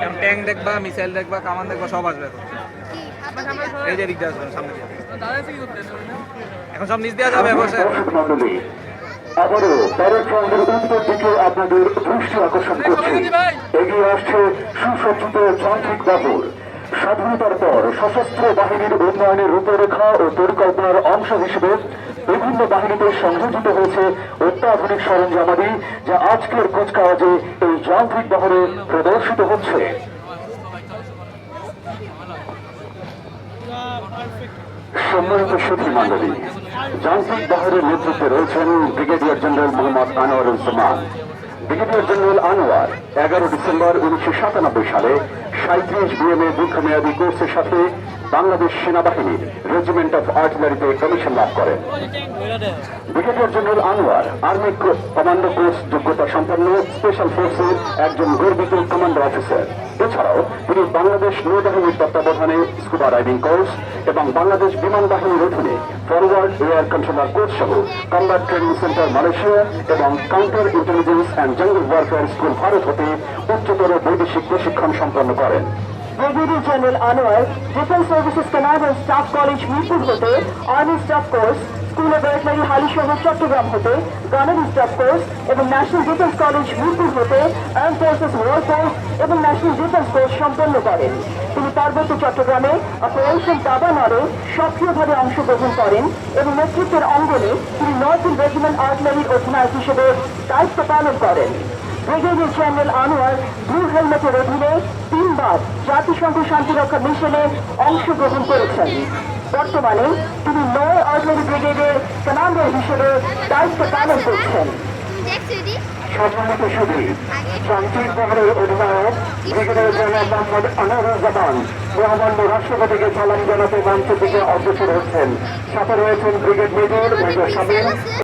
এখন ট্যাঙ্ক দেখবা, মিসাইল দেখবা, কামান দেখবা, সব আসবে এখন। এই যে দিক দিয়ে আসবে সামনে দিয়ে। এখন সব নিচ দেওয়া যাবে বসে। আবারও প্যারেড গ্রাউন্ডের উত্তর দিকে আপনাদের দৃষ্টি আকর্ষণ করছে। এগিয়ে আসছে সুসজ্জিত যান্ত্রিক বাহন। স্বাধীনতার পর সশস্ত্র বাহিনীর উন্নয়নের রূপরেখা ও পরিকল্পনার অংশ হিসেবে বিভিন্ন বাহিনীতে সংযোজিত হয়েছে অত্যাধুনিক সরঞ্জামাদি, যা আজকের কুচকাওয়াজে এই যান্ত্রিক বহরে প্রদর্শিত হচ্ছে। সম্মানিত সুধী মণ্ডলী, যান্ত্রিক বহরের নেতৃত্বে রয়েছেন brigadier general Mohammad Anwaruzzaman. Brigadier general Anwar 11 December 1997 সালে 37 বিএমএ দীর্ঘমেয়াদী কোর্সের সাথে বাংলাদেশ সেনাবাহিনীর রেজিমেন্ট অফ আর্টিলারিতে কমিশন লাভ করেন। Brigadier general Anwar army commando course যোগ্যতা সম্পন্ন স্পেশাল ফোর্সের একজন গর্বিত কমান্ডো অফিসার। এছাড়াও তিনি বাংলাদেশ নৌবাহিনীর তত্ত্বাবধানে স্কুবা রাইডিং কোর্স এবং বাংলাদেশ বিমান বাহিনীর অধীনে ফরওয়ার্ড এয়ার কন্ট্রোলার কোর্স সহ কম্ব্যাট ট্রেনিং সেন্টার মালয়েশিয়া এবং counter intelligence and jungle warfare school Bharat হতে উচ্চতর বৈদেশিক প্রশিক্ষণ সম্পন্ন করেন। Brigadier general Anwar defence services command and staff college Mirpur হতে army staff course, school of artillery Halishahar Chittagong হতে গানারি স্টাফ কোর্স এবং ন্যাশনাল ডিফেন্স কলেজ মিরপুর হতে আর্ম ফোর্সেস ওয়ার কোর্স এবং ন্যাশনাল ডিফেন্স কোর্স সম্পন্ন করেন। তিনি পার্বত্য চট্টগ্রামে অপারেশন দাবানলে সক্রিয়ভাবে অংশগ্রহণ করেন এবং নেতৃত্বের অঙ্গনে তিনি নর্থ রেজিমেন্ট আর্টিলারির অধিনায়ক হিসেবে দায়িত্ব পালন করেন। ব্রিগেডিয়ার জেনারেল আনোয়ার ব্লু হেলমেটের অধীনে 3 বার জাতিসংঘ শান্তিরক্ষা মিশনে অংশগ্রহণ করেছেন। বর্তমানে তিনি 9 আর্টিলারি ব্রিগেডের কমান্ডার হিসেবে দায়িত্ব পালন করছেন। সম্মানিত সুধী, যান্ত্রিক বহরের অধিনায়ক ব্রিগেডিয়ার জেনারেল মোহাম্মদ আনোয়ারুজ্জামান মহামান্য রাষ্ট্রপতিকে সালাম জানাতে মঞ্চের দিকে অগ্রসর হচ্ছেন। সাথে রয়েছেন ব্রিগেড মেজর শামীম।